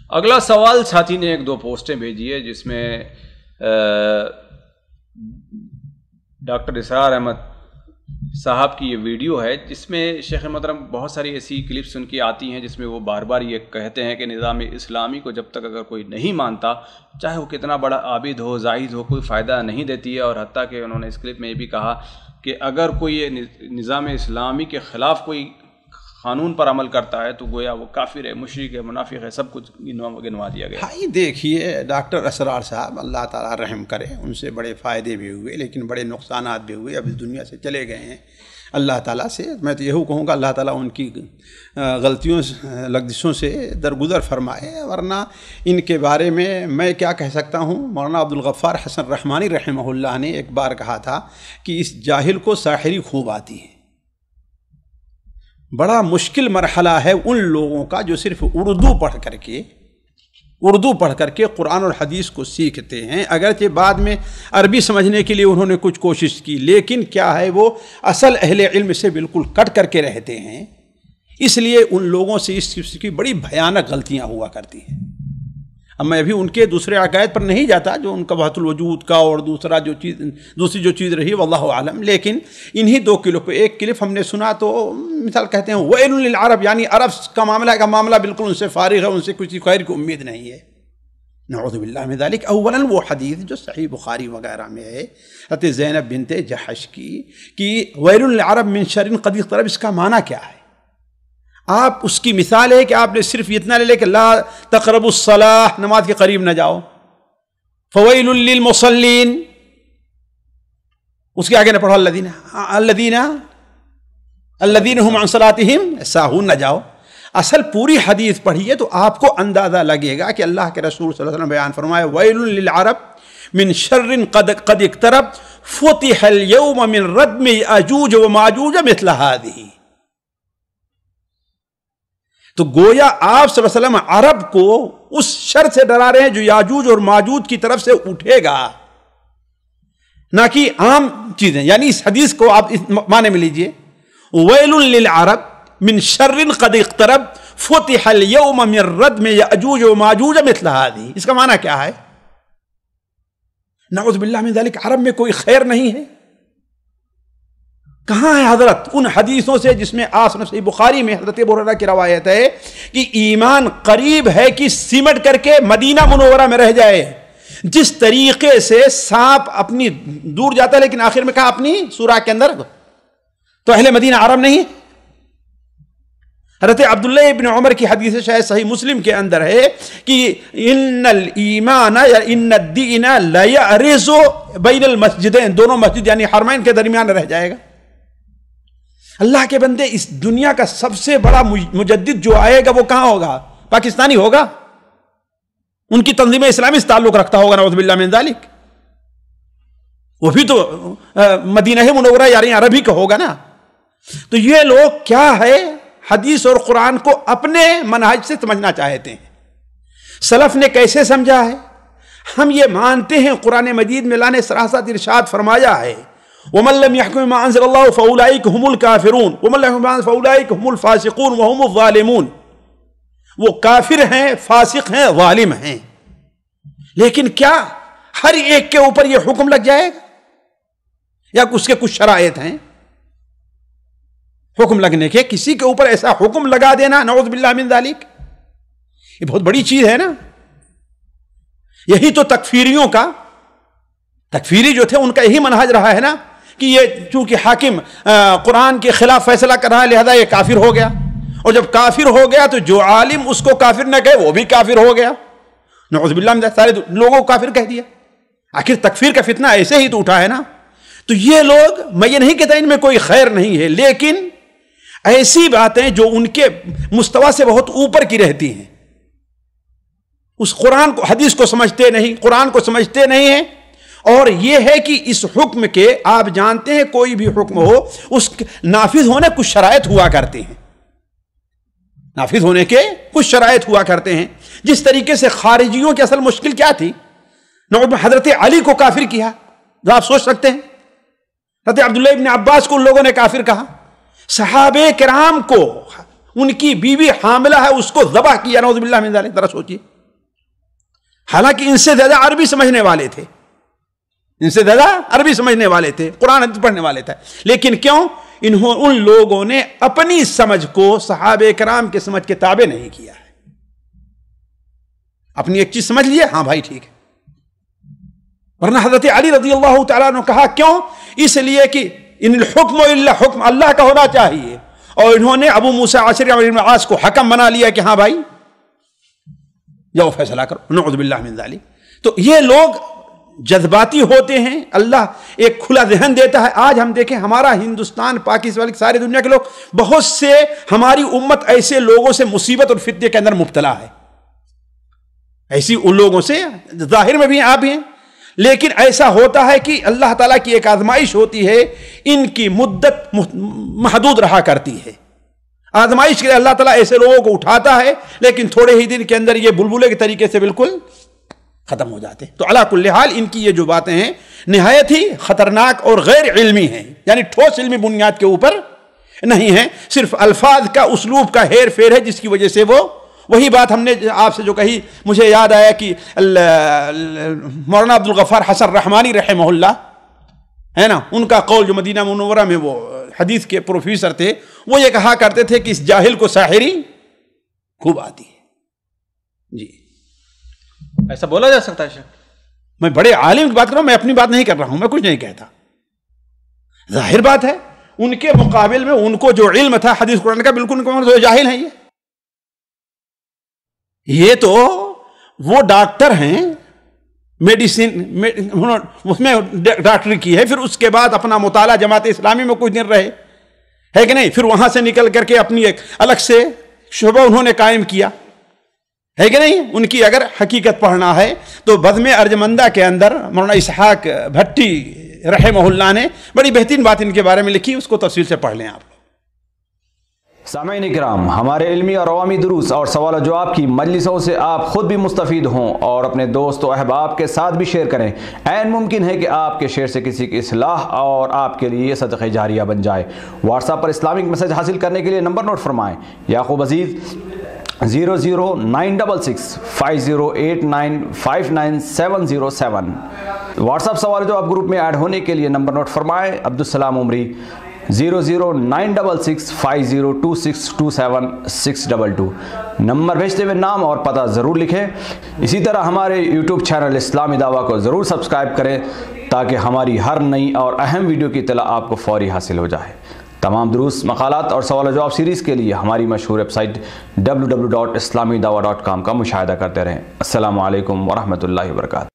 اگلا سوال ساتھی نے ایک دو پوسٹیں بھیجی ہے جس میں ڈاکٹر اسرار احمد صاحب کی یہ ویڈیو ہے جس میں شیخ محترم بہت ساری ایسی کلپس ان کی آتی ہیں جس میں وہ بار بار یہ کہتے ہیں کہ نظام اسلامی کو جب تک اگر کوئی نہیں مانتا چاہے وہ کتنا بڑا عابد ہو زاہد ہو کوئی فائدہ نہیں دیتی ہے، اور حتیٰ کہ انہوں نے اس کلپ میں یہ بھی کہا کہ اگر کوئی نظام اسلامی کے خلاف کوئی قانون پر عمل کرتا ہے تو گویا وہ کافر ہے، مشرک ہے، منافق ہے، سب کچھ گنوا دیا گیا۔ ہاں دیکھیے ڈاکٹر اسرار صاحب اللہ تعالیٰ رحم کرے، ان سے بڑے فائدے بھی ہوئے لیکن بڑے نقصانات بھی ہوئے، اب اس دنیا سے چلے گئے ہیں۔ اللہ تعالیٰ سے میں تو یہی کہوں گا اللہ تعالیٰ ان کی غلطیوں لغزشوں سے درگزر فرمائے، ورنہ ان کے بارے میں کیا کہہ سکتا ہوں۔ مولانا عبدالغفار حسن رحمانی رحمہ اللہ نے ایک بار کہا تھا کہ اس جاہل کو ساحری خوب آتی ہے۔ بڑا مشکل مرحلہ ہے ان لوگوں کا جو صرف اردو پڑھ کر کے قرآن اور حدیث کو سیکھتے ہیں، اگرچہ بعد میں عربی سمجھنے کے لیے انہوں نے کچھ کوشش کی، لیکن کیا ہے وہ اصل اہل علم سے بالکل کٹ کر کے رہتے ہیں، اس لیے ان لوگوں سے اس قسم کی بڑی بھیانک غلطیاں ہوا کرتی ہیں۔ اب میں ابھی ان کے دوسرے عقائد پر نہیں جاتا جو ان کا وحدت الوجود کا اور دوسری جو چیز رہی واللہ عالم، لیکن انہی دو کلپ ایک کلپ ہم نے سنا تو مثال کہتے ہیں ویل للعرب، یعنی عرب کا معاملہ بالکل ان سے فارغ ہے، ان سے کسی خیر کی امید نہیں ہے۔ نعوذ باللہ من ذالک۔ اولا وہ حدیث جو صحیح بخاری وغیرہ میں ہے حضرت زینب بنت جحش کی کہ ویل للعرب من شر قد اقترب، اس کا معنی کیا ہے؟ آپ اس کی مثال ہے کہ آپ نے صرف اتنا لے کہ لا تقربوا الصلاۃ، نماز کے قریب نہ جاؤ، فویل للمصلین، اس کے آگے نہ پڑھو الذین هم عن صلاتهم ساہون، نہ جاؤ۔ اصل پوری حدیث پڑھیے تو آپ کو اندازہ لگے گا کہ اللہ کے رسول صلی اللہ علیہ وسلم بیان فرمایا ویل للعرب من شر قد اقترب فتح اليوم من ردم یاجوج وماجوج مثل هذه۔ تو گویا آپ صلی اللہ علیہ وسلم عرب کو اس شر سے ڈرا رہے ہیں جو یاجوج اور ماجوج کی طرف سے اٹھے گا، نہ کہ عام چیزیں۔ یعنی اس حدیث کو آپ اس معنی میں لیجئے ویل للعرب من شر قد اقترب فتح اليوم من ردم یاجوج وماجوج مثل هذه، اس کا معنی کیا ہے؟ نعوذ باللہ من ذالک، عرب میں کوئی خیر نہیں ہے؟ کہاں ہے حضرت ان حدیثوں سے جس میں صحیح بخاری میں حضرت ابو ہریرہ کی روایت ہے کہ ایمان قریب ہے کہ سمٹ کر کے مدینہ منورہ میں رہ جائے، جس طریقے سے سانپ اپنی دور جاتا ہے لیکن آخر میں کہا اپنی سوراخ کے اندر، تو اہل مدینہ عرب نہیں۔ حضرت عبداللہ ابن عمر کی حدیث شاید صحیح مسلم کے اندر ہے کہ ان الایمان یا ان الدین لا یعرض بین المسجدین، دونوں مسجد یعنی حرمین کے درمیان رہ جائے گا۔ اللہ کے بندے، اس دنیا کا سب سے بڑا مجدد جو آئے گا وہ کہاں ہوگا؟ پاکستانی ہوگا، ان کی تنظیم اسلامی سے تعلق رکھتا ہوگا، نعوذ باللہ من ذالک۔ وہ بھی تو مدینہ منورہ یعنی عربی کا ہوگا نا۔ تو یہ لوگ کیا ہے، حدیث اور قرآن کو اپنے منہج سے سمجھنا چاہتے ہیں۔ سلف نے کیسے سمجھا ہے؟ ہم یہ مانتے ہیں قرآن مجید میں اللہ نے صراحت ارشاد فرمایا ہے وَمَن لَّمْ يَحْكُم بِمَا أَنزَلَ اللَّهُ فَأُولَٰئِكَ هُمُ الْكَافِرُونَ وَمَن لَّمْ يَحْكُم بِمَا أَنزَلَ فَأُولَٰئِكَ هُمُ الْفَاسِقُونَ وَهُمُ الظَّالِمُونَ، وہ کافر ہیں، فاسق ہیں، ظالم ہیں۔ لیکن کیا ہر ایک کے اوپر یہ حکم لگ جائے گا یا اس کے کچھ شرائط ہیں حکم لگنے کے؟ کسی کے اوپر ایسا حکم لگا دینا نعوذ باللہ من ذالک، یہ بہت بڑی چیز ہے نا۔ یہی تو تکفیری جو تھے ان کا یہی منہج رہا ہے نا کہ یہ چونکہ حاکم قرآن کے خلاف فیصلہ کر رہا ہے لہذا یہ کافر ہو گیا، اور جب کافر ہو گیا تو جو عالم اس کو کافر نہ کہے وہ بھی کافر ہو گیا، نعوذ باللہ من ذالک، سارے لوگوں کو کافر کہہ دیا۔ آخر تکفیر کا فتنہ ایسے ہی تو اٹھا ہے نا۔ تو یہ لوگ، میں یہ نہیں کہتا ان میں کوئی خیر نہیں ہے، لیکن ایسی باتیں جو ان کے مستوی سے بہت اوپر کی رہتی ہیں، اس قرآن کو حدیث کو سمجھتے نہیں، قرآن کو سمجھتے نہیں ہیں۔ اور یہ ہے کہ اس حکم کے، آپ جانتے ہیں کوئی بھی حکم ہو اس نافذ ہونے کچھ شرائط ہوا کرتے ہیں، نافذ ہونے کے کچھ شرائط ہوا کرتے ہیں۔ جس طریقے سے خارجیوں کی اصل مشکل کیا تھی؟ حضرت علی کو کافر کیا، آپ سوچ سکتے ہیں۔ حضرت عبداللہ ابن عباس کو ان لوگوں نے کافر کہا، صحابہ کرام کو ان کی بیوی حاملہ ہے اس کو ذبح کیا، نعوذ باللہ من ذالک۔ ذرا سوچیے حالانکہ ان سے زیادہ عربی سمجھنے والے تھے، ان سے زیادہ عربی سمجھنے والے تھے، قرآن حدیث پڑھنے والے تھے، لیکن کیوں؟ ان لوگوں نے اپنی سمجھ کو صحابہ کرام کے سمجھ کے تابع نہیں کیا ہے۔ اپنی ایک چیز سمجھ لیے، ہاں بھائی ٹھیک ہے، ورنہ حضرت علی رضی اللہ تعالیٰ نے کہا کیوں؟ اس لیے کہ ان الحکم الا حکم، اللہ کا ہونا چاہیے، اور انہوں نے ابو موسیٰ عاشری عمرو بن عاص کو حکم بنا لیا کہ ہاں بھائی جاؤ فیصلہ کرو، نعوذ باللہ من ذلک۔ تو یہ لوگ جذباتی ہوتے ہیں، اللہ ایک کھلا ذہن دیتا ہے۔ آج ہم دیکھیں ہمارا ہندوستان، پاکستان، ساری دنیا کے لوگ، بہت سے ہماری امت ایسے لوگوں سے مصیبت اور فتنے کے اندر مبتلا ہے، ایسی ان لوگوں سے ظاہر میں بھی آپ ہیں، لیکن ایسا ہوتا ہے کہ اللہ تعالیٰ کی ایک آزمائش ہوتی ہے، ان کی مدت محدود رہا کرتی ہے۔ آزمائش کے لیے اللہ تعالیٰ ایسے لوگوں کو اٹھاتا ہے، لیکن تھوڑے ہی دن کے اندر یہ بلبلے کے طریقے سے بالکل ختم ہو جاتے ہیں۔ تو علی کل حال ان کی یہ جو باتیں ہیں نہایت ہی خطرناک اور غیر علمی ہیں، یعنی ٹھوس علمی بنیاد کے اوپر نہیں ہیں، صرف الفاظ کا، اسلوب کا ہیر پھیر ہے، جس کی وجہ سے وہ وہی بات ہم نے آپ سے جو کہی، مجھے یاد آیا کہ مولانا عبدالغفار حسن رحمانی رحمہ اللہ ہے نا، ان کا قول جو مدینہ منورہ میں وہ حدیث کے پروفیسر تھے، وہ یہ کہا کرتے تھے کہ اس جاہل کو ساحری خوب آتی ہے۔ جی ایسا بولا جا سکتا ہے شیخ؟ میں بڑے عالم کی بات کر رہا ہوں، میں اپنی بات نہیں کر رہا ہوں، میں کچھ نہیں کہتا، ظاہر بات ہے ان کے مقابل میں ان کو جو علم تھا حدیث قرآن کا، بالکل ان کو جاہل ہیں۔ یہ تو وہ ڈاکٹر ہیں، میڈیسن اس میں ڈاکٹری کی ہے، پھر اس کے بعد اپنا مطالعہ جماعت اسلامی میں کچھ دن رہے، ہے کہ نہیں، پھر وہاں سے نکل کر کے اپنی ایک الگ سے شعبہ انہوں نے قائم کیا، ہے کہ نہیں۔ ان کی اگر حقیقت پڑھنا ہے تو بزم ارجمندہ کے اندر مولانا اسحاق بھٹی رحمہ اللہ نے بڑی بہترین بات ان کے بارے میں لکھی، اس کو تفصیل سے پڑھ لیں آپ۔ سامعین اکرام، ہمارے علمی اور عوامی دروس اور سوال و جواب کی مجلسوں سے آپ خود بھی مستفید ہوں اور اپنے دوست و احباب کے ساتھ بھی شیئر کریں۔ عین ممکن ہے کہ آپ کے شیئر سے کسی کی اصلاح اور آپ کے لیے صدقہ جاریہ بن جائے۔ واٹس ایپ پر اسلامک میسج حاصل کرنے کے لیے نمبر نوٹ فرمائیں: یعقوب عزیز 00966 5089 59707۔ واٹس ایپ سوال جو آپ گروپ میں ایڈ ہونے کے لیے نمبر نوٹ فرمائیں: عبدالسلام عمری 00966 502627 نمبر بھیجتے ہوئے نام اور پتہ ضرور لکھیں۔ اسی طرح ہمارے یوٹیوب چینل اسلامی دعویٰ کو ضرور سبسکرائب کریں تاکہ ہماری ہر نئی اور اہم ویڈیو کی اطلاع آپ کو فوری حاصل ہو جائے۔ تمام دروس، مقالات اور سوال و جواب سیریز کے لیے ہماری مشہور ویب سائٹ www.islamidawah.com کا مشاہدہ کرتے رہیں۔ السلام علیکم ورحمۃ اللہ وبرکاتہ۔